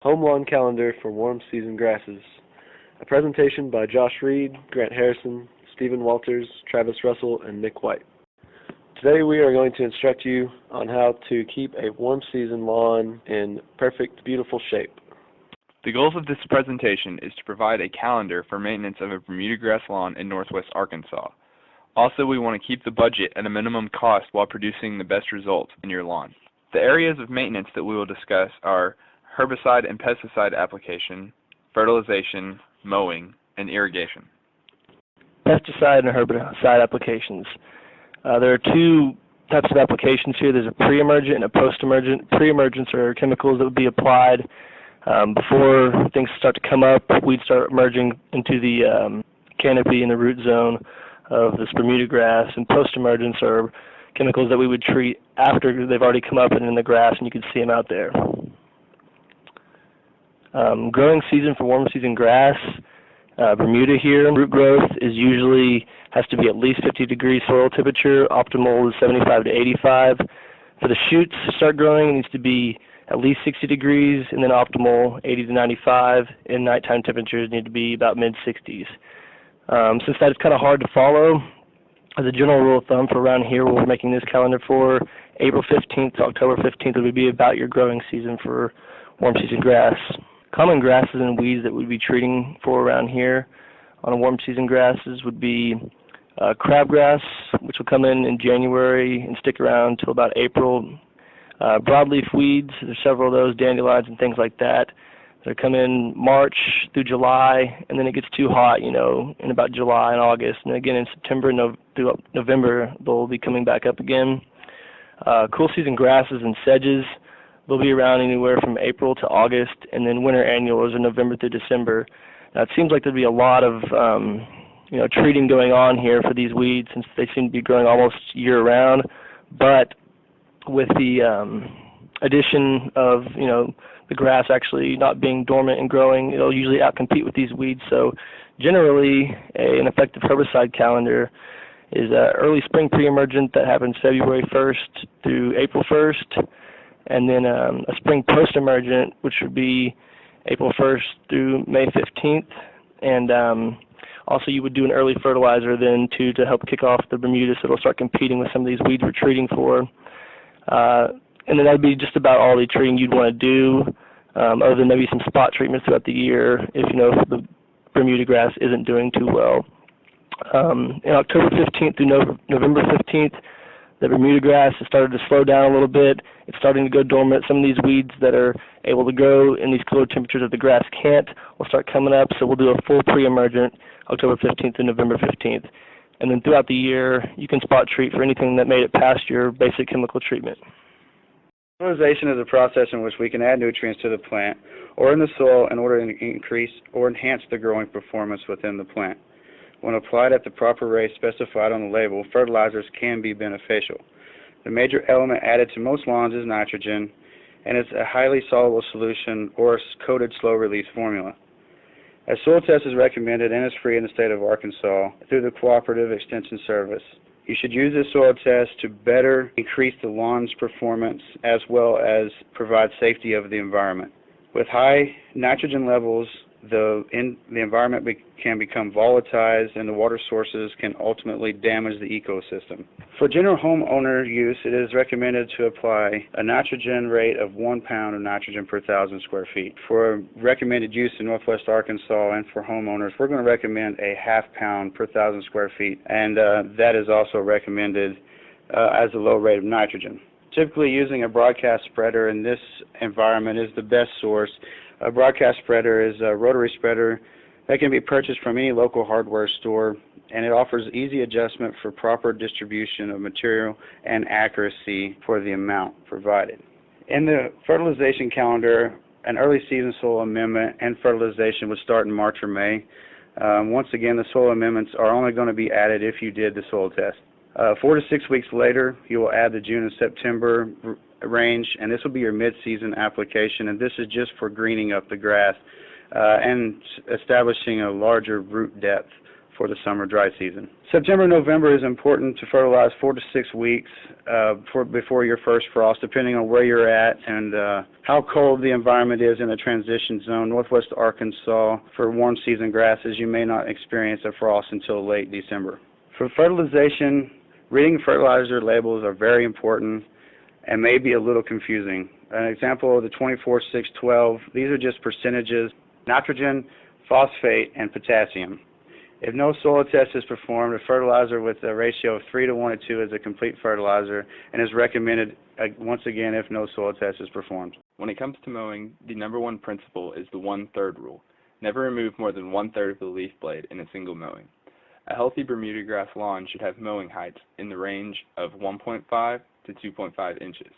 Home Lawn Calendar for Warm Season Grasses. A presentation by Josh Reed, Grant Harrison, Stephen Walters, Travis Russell, and Nick White. Today we are going to instruct you on how to keep a warm season lawn in perfect, beautiful shape. The goals of this presentation is to provide a calendar for maintenance of a Bermuda grass lawn in northwest Arkansas. Also, we want to keep the budget at a minimum cost while producing the best results in your lawn. The areas of maintenance that we will discuss are herbicide and pesticide application, fertilization, mowing, and irrigation. Pesticide and herbicide applications. There are two types of applications here. There's a pre-emergent and a post-emergent. Pre-emergents are chemicals that would be applied before things start to come up. We'd start emerging into the canopy and the root zone of this Bermuda grass, and post-emergents are chemicals that we would treat after they've already come up and in the grass and you can see them out there. Growing season for warm season grass, Bermuda here, root growth has to be at least 50 degrees soil temperature. Optimal is 75 to 85. For the shoots to start growing, it needs to be at least 60 degrees, and then optimal 80 to 95, and nighttime temperatures need to be about mid-60s. Since that is kind of hard to follow, as a general rule of thumb for around here, we're making this calendar for April 15th to October 15th would be about your growing season for warm season grass. Common grasses and weeds that we'd be treating for around here on warm season grasses would be crabgrass, which will come in January and stick around till about April. Broadleaf weeds, there's several of those, dandelions and things like that. They come in March through July, and then it gets too hot, in about July and August. And again in September and through November, they'll be coming back up again. Cool season grasses and sedges, they'll be around anywhere from April to August, and then winter annuals are November through December. Now it seems like there'd be a lot of treating going on here for these weeds since they seem to be growing almost year-round. But with the addition of the grass actually not being dormant and growing, it'll usually outcompete with these weeds. So generally, an effective herbicide calendar is an early spring pre-emergent that happens February 1st through April 1st, and then a spring post-emergent, which would be April 1st through May 15th, and also you would do an early fertilizer then to help kick off the Bermuda, so it'll start competing with some of these weeds we're treating for. And then that would be just about all the treating you'd want to do, other than maybe some spot treatments throughout the year if the Bermuda grass isn't doing too well. In October 15th through November 15th, the Bermuda grass has started to slow down a little bit. It's starting to go dormant. Some of these weeds that are able to grow in these cooler temperatures that the grass can't will start coming up, so we'll do a full pre-emergent October 15th to November 15th. And then throughout the year, you can spot treat for anything that made it past your basic chemical treatment. Fertilization is a process in which we can add nutrients to the plant or in the soil in order to increase or enhance the growing performance within the plant. When applied at the proper rate specified on the label, fertilizers can be beneficial. The major element added to most lawns is nitrogen, and it's a highly soluble solution or coated slow-release formula. A soil test is recommended and is free in the state of Arkansas through the Cooperative Extension Service. You should use this soil test to better increase the lawn's performance as well as provide safety of the environment. With high nitrogen levels, the environment can become volatilized and the water sources can ultimately damage the ecosystem. For general homeowner use, it is recommended to apply a nitrogen rate of 1 pound of nitrogen per 1,000 square feet. For recommended use in northwest Arkansas and for homeowners, we're going to recommend a 1/2 pound per 1,000 square feet, and that is also recommended as a low rate of nitrogen. Typically using a broadcast spreader in this environment is the best source. A broadcast spreader is a rotary spreader that can be purchased from any local hardware store, and it offers easy adjustment for proper distribution of material and accuracy for the amount provided. In the fertilization calendar, an early season soil amendment and fertilization would start in March or May. Once again, the soil amendments are only going to be added if you did the soil test. 4 to 6 weeks later, you will add the June and September range, and this will be your mid-season application, and this is just for greening up the grass and establishing a larger root depth for the summer dry season. September and November is important to fertilize 4 to 6 weeks before your first frost, depending on where you're at and how cold the environment is in the transition zone. Northwest Arkansas, for warm season grasses, you may not experience a frost until late December. For fertilization, reading fertilizer labels are very important and may be a little confusing. An example of the 24-6-12, these are just percentages: nitrogen, phosphate, and potassium. If no soil test is performed, a fertilizer with a ratio of 3 to 1 to 2 is a complete fertilizer and is recommended, once again, if no soil test is performed. When it comes to mowing, the number one principle is the 1/3 rule. Never remove more than 1/3 of the leaf blade in a single mowing. A healthy Bermuda grass lawn should have mowing heights in the range of 1.5 to 2.5 inches.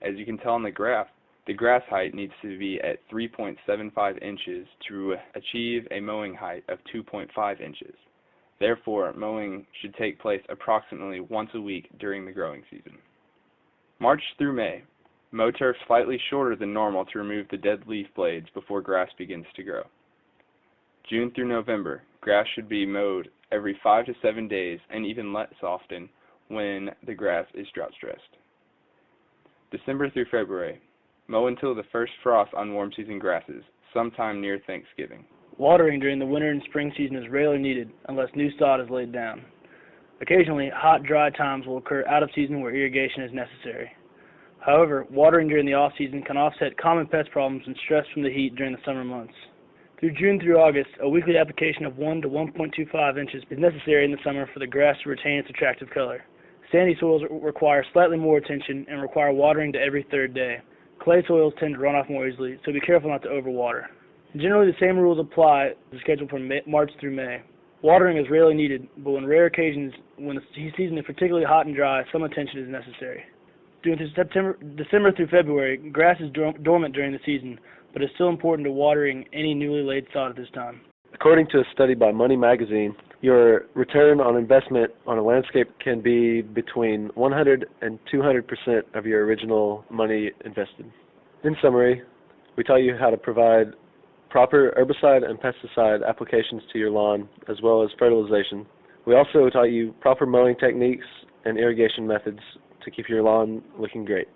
As you can tell on the graph, the grass height needs to be at 3.75 inches to achieve a mowing height of 2.5 inches. Therefore, mowing should take place approximately once a week during the growing season. March through May, mow turf slightly shorter than normal to remove the dead leaf blades before grass begins to grow. June through November, grass should be mowed every 5 to 7 days and even less often when the grass is drought stressed. December through February, mow until the first frost on warm season grasses, sometime near Thanksgiving. Watering during the winter and spring season is rarely needed unless new sod is laid down. Occasionally, hot, dry times will occur out of season where irrigation is necessary. However, watering during the off-season can offset common pest problems and stress from the heat during the summer months. Through June through August, a weekly application of 1 to 1.25 inches is necessary in the summer for the grass to retain its attractive color. Sandy soils require slightly more attention and require watering to every 3rd day. Clay soils tend to run off more easily, so be careful not to overwater. Generally, the same rules apply to the schedule from March through May. Watering is rarely needed, but on rare occasions, when the season is particularly hot and dry, some attention is necessary. During December through February, grass is dormant during the season, but it's still important to watering any newly laid sod at this time. According to a study by Money Magazine, your return on investment on a landscape can be between 100 and 200% of your original money invested. In summary, we tell you how to provide proper herbicide and pesticide applications to your lawn, as well as fertilization. We also taught you proper mowing techniques and irrigation methods to keep your lawn looking great.